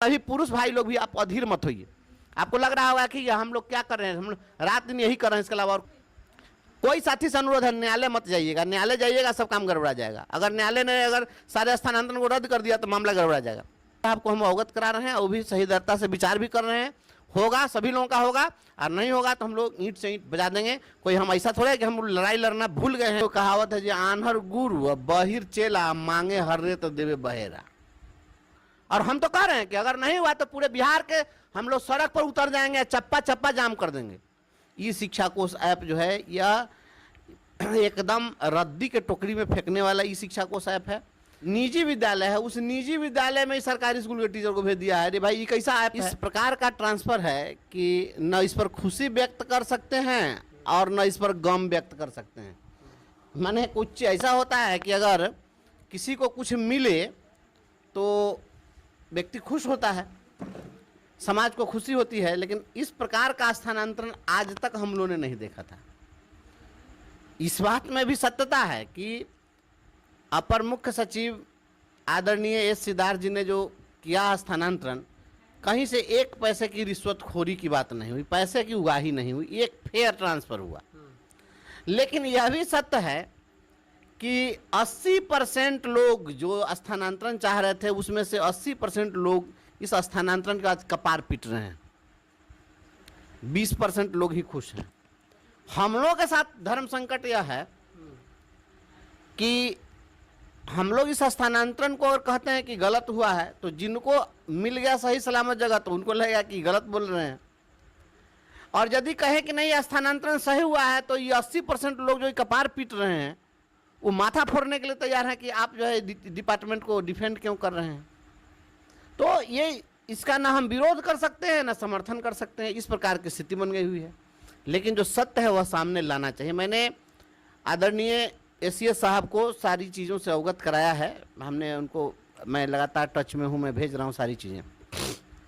अभी पुरुष भाई लोग भी आप अधीर मत होइए। आपको लग रहा होगा कि हम लोग क्या कर रहे हैं, हम लोग रात दिन यही कर रहे हैं, इसके अलावा और कोई साथी से अनुरोध है, न्यायालय मत जाइएगा। न्यायालय जाइएगा सब काम गड़बड़ा जाएगा। अगर न्यायालय ने अगर सारे स्थानांतरण को रद्द कर दिया तो मामला गड़बड़ा जाएगा। आपको हम अवगत करा रहे हैं, वो भी सही दरता से विचार भी कर रहे हैं। होगा, सभी लोगों का होगा, और नहीं होगा तो हम लोग ईंट से ईंट बजा देंगे। कोई हम ऐसा थोड़ा है कि हम लड़ाई लड़ना भूल गए हैं। तो कहावत है, जो आन्हर गुरु बहिर चेला, मांगे हर्रे तो देवे बहेरा। और हम तो कह रहे हैं कि अगर नहीं हुआ तो पूरे बिहार के हम लोग सड़क पर उतर जाएंगे, चप्पा चप्पा जाम कर देंगे। ई शिक्षा कोष ऐप जो है यह एकदम रद्दी के टोकरी में फेंकने वाला ई शिक्षा कोष ऐप है। निजी विद्यालय है, उस निजी विद्यालय में सरकारी स्कूल के टीचर को भेज दिया है। अरे भाई, ये कैसा ऐप है? इस प्रकार का ट्रांसफर है कि न इस पर खुशी व्यक्त कर सकते हैं और न इस पर गम व्यक्त कर सकते हैं। माने कुछ ऐसा होता है कि अगर किसी को कुछ मिले तो व्यक्ति खुश होता है, समाज को खुशी होती है, लेकिन इस प्रकार का स्थानांतरण आज तक हम लोगों ने नहीं देखा था। इस बात में भी सत्यता है कि अपर मुख्य सचिव आदरणीय एस सिद्धार्थ जी ने जो किया स्थानांतरण, कहीं से एक पैसे की रिश्वतखोरी की बात नहीं हुई, पैसे की उगाही नहीं हुई, एक फेयर ट्रांसफर हुआ। लेकिन यह भी सत्य है कि 80% लोग जो स्थानांतरण चाह रहे थे, उसमें से 80% लोग इस स्थानांतरण का कपार पीट रहे हैं। 20% लोग ही खुश हैं। हम लोगों के साथ धर्म संकट यह है कि हम लोग इस स्थानांतरण को और कहते हैं कि गलत हुआ है, तो जिनको मिल गया सही सलामत जगह तो उनको लगेगा कि गलत बोल रहे हैं, और यदि कहें कि नहीं स्थानांतरण सही हुआ है तो ये 80% लोग जो कपार पीट रहे हैं वो माथा फोड़ने के लिए तैयार हैं कि आप जो है डिपार्टमेंट को डिफेंड क्यों कर रहे हैं। तो ये इसका ना हम विरोध कर सकते हैं ना समर्थन कर सकते हैं, इस प्रकार की स्थिति बन गई हुई है। लेकिन जो सत्य है वह सामने लाना चाहिए। मैंने आदरणीय एसीएस साहब को सारी चीज़ों से अवगत कराया है। हमने उनको, मैं लगातार टच में हूँ, मैं भेज रहा हूँ सारी चीज़ें,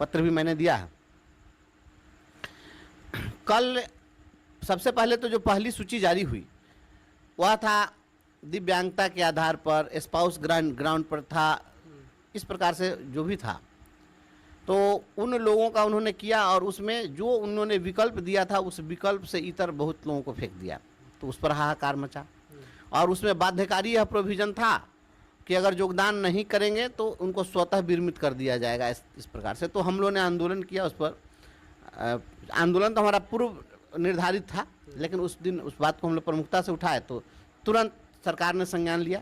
पत्र भी मैंने दिया है। कल सबसे पहले तो जो पहली सूची जारी हुई वह था दिव्यांगता के आधार पर, स्पाउस ग्राउंड पर था, इस प्रकार से जो भी था, तो उन लोगों का उन्होंने किया, और उसमें जो उन्होंने विकल्प दिया था उस विकल्प से इतर बहुत लोगों को फेंक दिया, तो उस पर हाहाकार मचा। और उसमें बाध्यकारी यह प्रोविज़न था कि अगर योगदान नहीं करेंगे तो उनको स्वतः विरमित कर दिया जाएगा, इस प्रकार से। तो हम लोगों ने आंदोलन किया उस पर। आंदोलन तो हमारा पूर्व निर्धारित था, लेकिन उस दिन उस बात को हम लोग प्रमुखता से उठाए तो तुरंत सरकार ने संज्ञान लिया।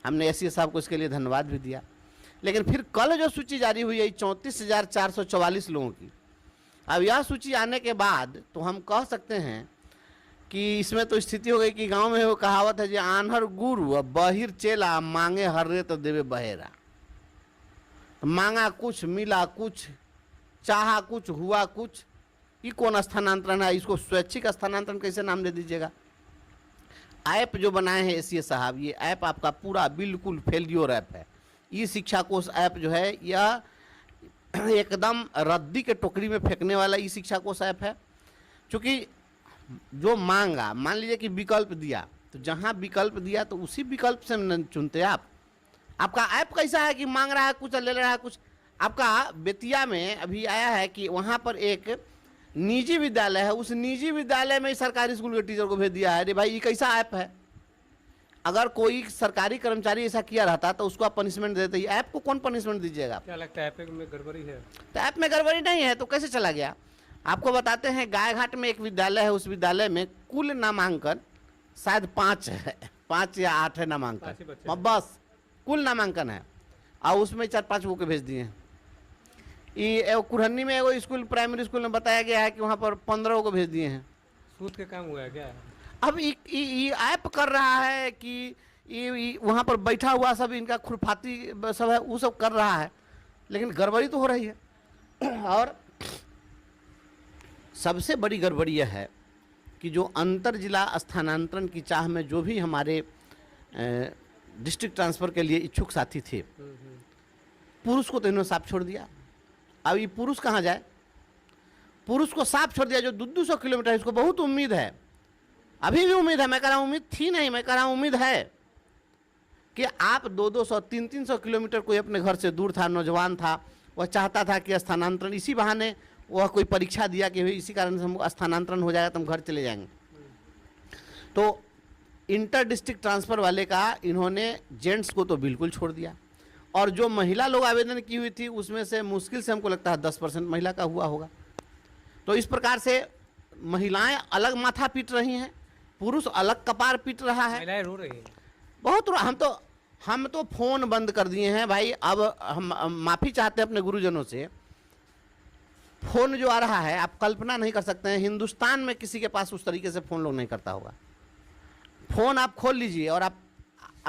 हमने एसीएस साहब को इसके लिए धन्यवाद भी दिया। लेकिन फिर कल जो सूची जारी हुई है 34,444 लोगों की, अब यह सूची आने के बाद तो हम कह सकते हैं कि इसमें तो स्थिति हो गई कि गांव में वो कहावत है, जो आन्हर गुरु बहिर चेला, मांगे हर्रे तो देवे बहेरा। तो मांगा कुछ, मिला कुछ, चाहा कुछ, हुआ कुछ। ये कौन स्थानांतरण है? इसको स्वैच्छिक स्थानांतरण कैसे नाम दे दीजिएगा? ऐप जो बनाए हैं एसीएस साहब, ये ऐप आपका पूरा बिल्कुल फेल्योर ऐप है। ये शिक्षा कोष ऐप जो है यह एकदम रद्दी के टोकरी में फेंकने वाला ई शिक्षा कोष ऐप है। क्योंकि जो मांगा, मान लीजिए कि विकल्प दिया, तो जहाँ विकल्प दिया तो उसी विकल्प से न चुनते आप। आपका ऐप कैसा है कि मांग रहा है कुछ और ले रहा है कुछ। आपका बेतिया में अभी आया है कि वहाँ पर एक निजी विद्यालय है, उस निजी विद्यालय में सरकारी स्कूल के टीचर को भेज दिया है। अरे भाई, ये कैसा ऐप है? अगर कोई सरकारी कर्मचारी ऐसा किया रहता तो उसको आप पनिशमेंट देते, ऐप को कौन पनिशमेंट दीजिएगा? क्या लगता है ऐप में गड़बड़ी है? तो ऐप में गड़बड़ी नहीं है तो कैसे चला गया? आपको बताते हैं, गायघाट में एक विद्यालय है, उस विद्यालय में कुल नामांकन शायद 5 है, 5 या 8 है नामांकन, बस कुल नामांकन है, और उसमें 4-5 वो के भेज दिए हैं। ये कुरहनी में एगो स्कूल, प्राइमरी स्कूल में बताया गया है कि वहाँ पर 15 को भेज दिए हैं। सूद के काम हुआ है क्या? अब ये ऐप कर रहा है कि ये वहाँ पर बैठा हुआ सब इनका खुरफाती सब है, वो सब कर रहा है, लेकिन गड़बड़ी तो हो रही है। और सबसे बड़ी गड़बड़ी यह है कि जो अंतर जिला स्थानांतरण की चाह में जो भी हमारे डिस्ट्रिक्ट ट्रांसफ़र के लिए इच्छुक साथी थे, पुरुष को तो इन्होंने साफ छोड़ दिया। अब ये पुरुष कहाँ जाए? पुरुष को साफ छोड़ दिया जो 200 किलोमीटर है। इसको बहुत उम्मीद है, अभी भी उम्मीद है, मैं कह रहा हूँ उम्मीद थी नहीं, मैं कह रहा हूँ उम्मीद है कि आप 200-300 किलोमीटर कोई अपने घर से दूर था, नौजवान था, वह चाहता था कि स्थानांतरण, इसी बहाने वह कोई परीक्षा दिया कि इसी कारण से हम स्थानांतरण हो जाएगा तो हम घर चले जाएंगे। तो इंटर डिस्ट्रिक्ट ट्रांसफ़र वाले का इन्होंने जेंट्स को तो बिल्कुल छोड़ दिया, और जो महिला लोग आवेदन की हुई थी उसमें से मुश्किल से हमको लगता है 10% महिला का हुआ होगा। तो इस प्रकार से महिलाएं अलग माथा पीट रही हैं, पुरुष अलग कपार पीट रहा है। महिलाएं रो रही हैं। बहुत हम तो फ़ोन बंद कर दिए हैं भाई। अब हम माफ़ी चाहते हैं अपने गुरुजनों से। फ़ोन जो आ रहा है, आप कल्पना नहीं कर सकते हैं, हिंदुस्तान में किसी के पास उस तरीके से फ़ोन लोग नहीं करता होगा। फ़ोन आप खोल लीजिए और आप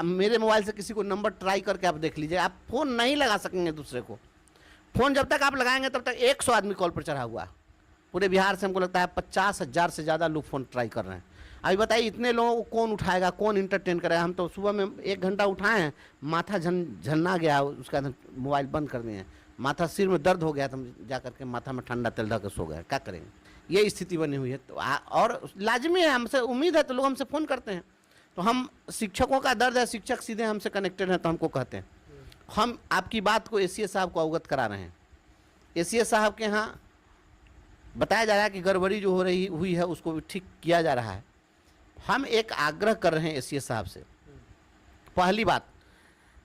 मेरे मोबाइल से किसी को नंबर ट्राई करके आप देख लीजिए, आप फ़ोन नहीं लगा सकेंगे दूसरे को। फ़ोन जब तक आप लगाएंगे तब तक 100 आदमी कॉल पर चढ़ा हुआ है। पूरे बिहार से हमको लगता है 50,000 से ज़्यादा लोग फ़ोन ट्राई कर रहे हैं। अभी बताइए इतने लोगों को कौन उठाएगा, कौन इंटरटेन करेगा। हम तो सुबह में 1 घंटा उठाए हैं, माथा झन्ना गया, उसका मोबाइल बंद कर दिए हैं। माथा सिर में दर्द हो गया तो हम जा करके माथा में ठंडा तेल धर के सो गए। क्या करेंगे, ये स्थिति बनी हुई है। तो और लाजमी है, हमसे उम्मीद है तो लोग हमसे फ़ोन करते हैं। तो हम शिक्षकों का दर्द है, शिक्षक सीधे हमसे कनेक्टेड हैं तो हमको कहते हैं। हम आपकी बात को एसीएस साहब को अवगत करा रहे हैं। एसीएस साहब के यहाँ बताया जा रहा है कि गड़बड़ी जो हुई है उसको भी ठीक किया जा रहा है। हम एक आग्रह कर रहे हैं एसीएस साहब से। पहली बात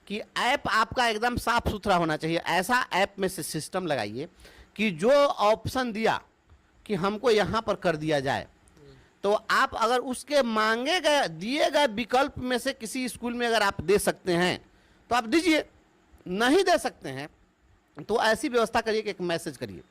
कि ऐप आपका एकदम साफ सुथरा होना चाहिए। ऐसा ऐप में से सिस्टम लगाइए कि जो ऑप्शन दिया कि हमको यहाँ पर कर दिया जाए, तो आप अगर उसके मांगे गए दिए गए विकल्प में से किसी स्कूल में अगर आप दे सकते हैं तो आप दीजिए, नहीं दे सकते हैं तो ऐसी व्यवस्था करिए कि एक मैसेज करिए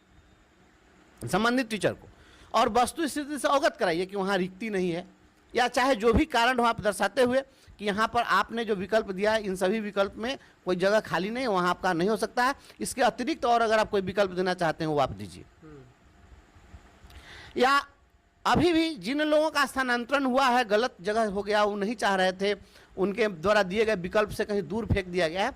संबंधित टीचर को और वस्तु स्थिति से अवगत कराइए कि वहाँ रिक्ति नहीं है, या चाहे जो भी कारण हो आप दर्शाते हुए कि यहाँ पर आपने जो विकल्प दिया है इन सभी विकल्प में कोई जगह खाली नहीं है, वहाँ आपका नहीं हो सकता है। इसके अतिरिक्त और अगर आप कोई विकल्प देना चाहते हैं वो आप दीजिए। या अभी भी जिन लोगों का स्थानांतरण हुआ है, गलत जगह हो गया, वो नहीं चाह रहे थे, उनके द्वारा दिए गए विकल्प से कहीं दूर फेंक दिया गया है,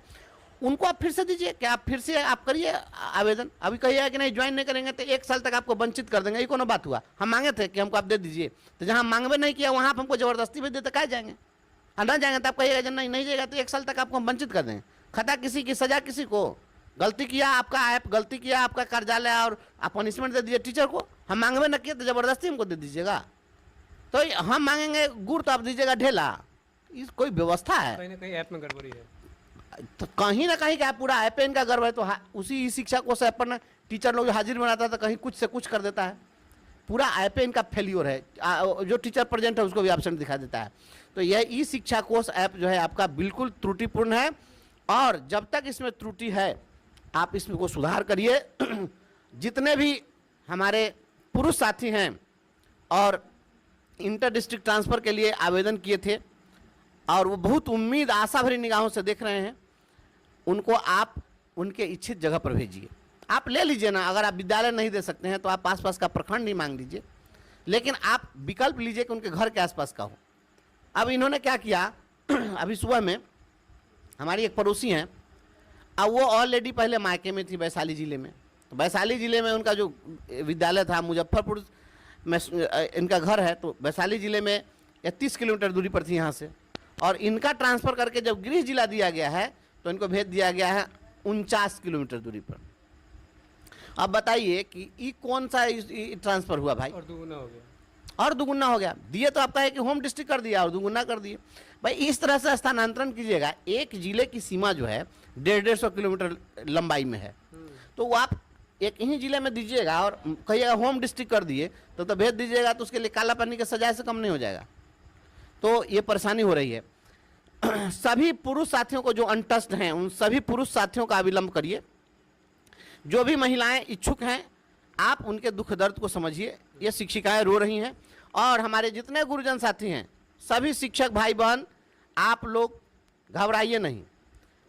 उनको आप फिर से दीजिए। क्या आप फिर से आप करिए आवेदन। अभी कहिएगा कि नहीं ज्वाइन नहीं करेंगे तो 1 साल तक आपको वंचित कर देंगे, ये कौन बात हुआ। हम मांगे थे कि हमको आप दे दीजिए, तो जहाँ मांगवे नहीं किया वहाँ आप हमको ज़बरदस्ती भेज देते, कहाँ जाएंगे। और ना जाएंगे तो आप कहिएगा जब नहीं जाएगा तो 1 साल तक आपको हम वंचित कर देंगे। खता किसी की, सजा किसी को। गलती किया आपका ऐप, गलती किया आपका कार्यालय और आप पनिशमेंट दे दीजिए टीचर को। हम मांगवे न किए तो ज़बरदस्ती हमको दे दीजिएगा। तो हम मांगेंगे गुड़ तो आप दीजिएगा ढेला। इस कोई व्यवस्था है? कहीं ना कहीं ऐप में गड़बड़ी है। तो कहीं ना कहीं क्या पूरा ऐप इनका गर्व है। तो उसी शिक्षा को से अपन टीचर लोग हाजिर बनाता है तो कहीं कुछ से कुछ कर देता है। पूरा ऐप इनका फेल्योर है। जो टीचर प्रेजेंट है उसको भी एब्सेंट दिखा देता है। तो यह ई शिक्षा कोष ऐप जो है आपका बिल्कुल त्रुटिपूर्ण है, और जब तक इसमें त्रुटि है आप इसमें को सुधार करिए। जितने भी हमारे पुरुष साथी हैं और इंटर डिस्ट्रिक्ट ट्रांसफ़र के लिए आवेदन किए थे और वो बहुत उम्मीद आशा भरी निगाहों से देख रहे हैं, उनको आप उनके इच्छित जगह पर भेजिए। आप ले लीजिए ना, अगर आप विद्यालय नहीं दे सकते हैं तो आप आसपास का प्रखंड ही मांग लीजिए, लेकिन आप विकल्प लीजिए कि उनके घर के आसपास का हो। अब इन्होंने क्या किया, अभी सुबह में हमारी एक पड़ोसी हैं, अब वो ऑलरेडी पहले मायके में थी वैशाली ज़िले में। तो वैशाली ज़िले में उनका जो विद्यालय था, मुजफ्फरपुर में इनका घर है, तो वैशाली ज़िले में 30 किलोमीटर दूरी पर थी यहाँ से। और इनका ट्रांसफ़र करके जब गृह जिला दिया गया है तो इनको भेज दिया गया है 49 किलोमीटर दूरी पर। अब बताइए कि ये कौन सा ट्रांसफ़र हुआ भाई? और दुगुना हो गया। और दुगुना हो गया। दिए तो आपका है कि होम डिस्ट्रिक्ट कर दिया और दुगुना कर दिए। भाई इस तरह से स्थानांतरण कीजिएगा। एक जिले की सीमा जो है 150 किलोमीटर लंबाई में है, तो वो आप एक ही जिले में दीजिएगा और कहिएगा होम डिस्ट्रिक्ट कर दिए तो भेज दीजिएगा, तो उसके लिए काला पानी के सजाए से कम नहीं हो जाएगा। तो ये परेशानी हो रही है। सभी पुरुष साथियों को जो अनटच्ड हैं उन सभी पुरुष साथियों का अविलंब करिए। जो भी महिलाएं इच्छुक हैं आप उनके दुख दर्द को समझिए। ये शिक्षिकाएं रो रही हैं और हमारे जितने गुरुजन साथी हैं, सभी शिक्षक भाई बहन, आप लोग घबराइए नहीं।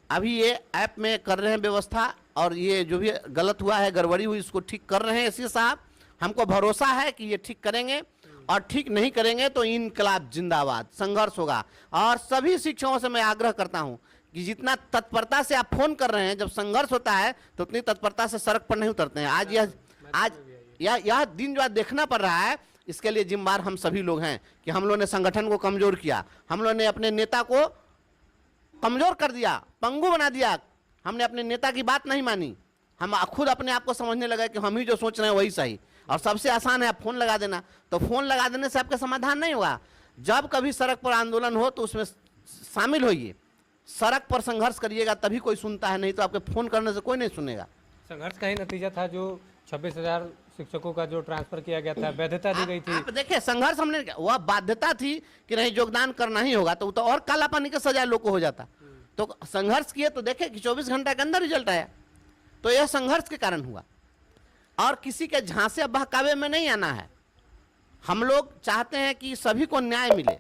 अभी ये ऐप में कर रहे हैं व्यवस्था, और ये जो भी गलत हुआ है, गड़बड़ी हुई, इसको ठीक कर रहे हैं एसी साहब। हमको भरोसा है कि ये ठीक करेंगे, और ठीक नहीं करेंगे तो इनकलाब जिंदाबाद, संघर्ष होगा। और सभी शिक्षकों से मैं आग्रह करता हूं कि जितना तत्परता से आप फोन कर रहे हैं, जब संघर्ष होता है तो उतनी तत्परता से सड़क पर नहीं उतरते हैं। आज यह दिन जो आज देखना पड़ रहा है, इसके लिए जिम्मेदार हम सभी लोग हैं कि हम लोगों ने संगठन को कमजोर किया, हम लोगों ने अपने नेता को कमजोर कर दिया, पंगु बना दिया। हमने अपने नेता की बात नहीं मानी, हम खुद अपने आप को समझने लगे कि हम ही जो सोच रहे हैं वही सही, और सबसे आसान है आप फोन लगा देना। तो फोन लगा देने से आपका समाधान नहीं होगा। जब कभी सड़क पर आंदोलन हो तो उसमें शामिल होइए, सड़क पर संघर्ष करिएगा, तभी कोई सुनता है, नहीं तो आपके फोन करने से कोई नहीं सुनेगा। संघर्ष का ही नतीजा था जो 26,000 शिक्षकों का जो ट्रांसफर किया गया था, वैधता दी गई थी। आप देखिए, संघर्ष हमने, वह बाध्यता थी कि नहीं योगदान करना ही होगा, तो और काला पानी का सजा लोग को हो जाता। तो संघर्ष किए तो देखे कि 24 घंटा के अंदर रिजल्ट आया। तो यह संघर्ष के कारण हुआ, और किसी के झांसे बहकावे में नहीं आना है। हम लोग चाहते हैं कि सभी को न्याय मिले।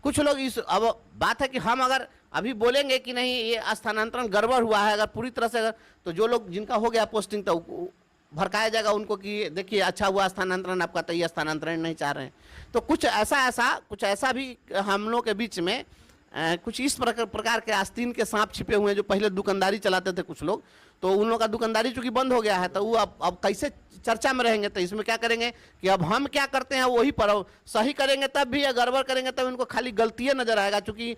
कुछ लोग इस, अब बात है कि हम अगर अभी बोलेंगे कि नहीं ये स्थानांतरण गड़बड़ हुआ है, अगर पूरी तरह से, अगर तो जो लोग जिनका हो गया पोस्टिंग तो भड़काया जाएगा उनको कि देखिए अच्छा हुआ स्थानांतरण आपका, तो ये स्थानांतरण नहीं चाह रहे हैं। तो कुछ ऐसा भी हम लोग के बीच में कुछ इस प्रकार के आस्तीन के सांप छिपे हुए हैं, जो पहले दुकानदारी चलाते थे कुछ लोग, तो उन लोगों का दुकानदारी चूंकि बंद हो गया है, तो वो अब कैसे चर्चा में रहेंगे। तो इसमें क्या करेंगे कि अब हम क्या करते हैं वही पर सही करेंगे, तब भी गड़बड़ करेंगे तब इनको खाली गलतियाँ नजर आएगा, चूंकि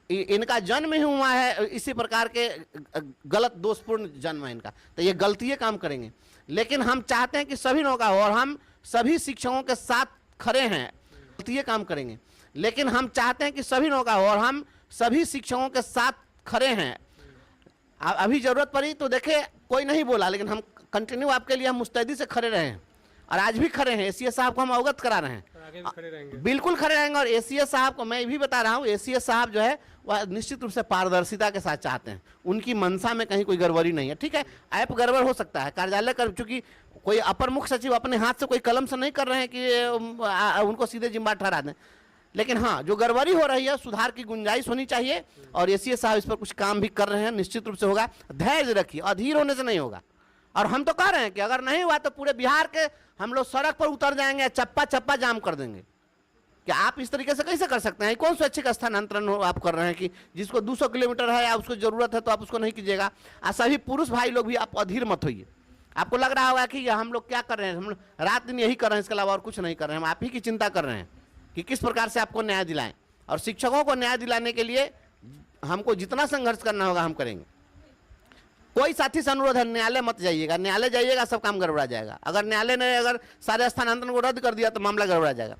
इनका जन्म ही हुआ है इसी प्रकार के गलत दोषपूर्ण जन्म है इनका, तो ये गलतियाँ काम करेंगे। लेकिन हम चाहते हैं कि सभी लोगों का हो, और हम सभी शिक्षकों के साथ खड़े हैं। गलतियाँ काम करेंगे, लेकिन हम चाहते हैं कि सभी लोगों का हो, और हम सभी शिक्षकों के साथ खड़े हैं। अभी जरूरत पड़ी तो देखे कोई नहीं बोला, लेकिन हम कंटिन्यू आपके लिए हम मुस्तैदी से खड़े रहे हैं, और आज भी खड़े हैं। एसीएस साहब को हम अवगत करा रहे हैं, आगे भी खड़े रहेंगे, बिल्कुल खड़े रहेंगे। और एसीएस साहब को मैं भी बता रहा हूँ, एसीएस साहब जो है वह निश्चित रूप से पारदर्शिता के साथ चाहते हैं। उनकी मंशा में कहीं कोई गड़बड़ी नहीं है। ठीक है, ऐप गड़बड़ हो सकता है, कार्यालय कर, चूंकि कोई अपर मुख्य सचिव अपने हाथ से कोई कलम से नहीं कर रहे हैं कि उनको सीधे जिम्मेदार ठहरा दें, लेकिन हाँ जो गड़बड़ी हो रही है सुधार की गुंजाइश होनी चाहिए, और एसीएस साहब इस पर कुछ काम भी कर रहे हैं, निश्चित रूप से होगा। धैर्य रखिए, अधीर होने से नहीं होगा। और हम तो कह रहे हैं कि अगर नहीं हुआ तो पूरे बिहार के हम लोग सड़क पर उतर जाएंगे, चप्पा चप्पा जाम कर देंगे। कि आप इस तरीके से कैसे कर सकते हैं? कौन स्वैच्छिक स्थानांतरण आप कर रहे हैं कि जिसको 200 किलोमीटर है या उसको जरूरत है तो आप उसको नहीं कीजिएगा। सभी पुरुष भाई लोग भी आप अधीर मत होइए। आपको लग रहा होगा कि हम लोग क्या कर रहे हैं, हम लोग रात दिन यही कर रहे हैं, इसके अलावा और कुछ नहीं कर रहे हैं। हम आप ही की चिंता कर रहे हैं कि किस प्रकार से आपको न्याय दिलाएं, और शिक्षकों को न्याय दिलाने के लिए हमको जितना संघर्ष करना होगा हम करेंगे। कोई साथी से अनुरोध है, न्यायालय मत जाइएगा। न्यायालय जाइएगा सब काम गड़बड़ा जाएगा। अगर न्यायालय ने अगर सारे स्थानांतरण को रद्द कर दिया तो मामला गड़बड़ा जाएगा।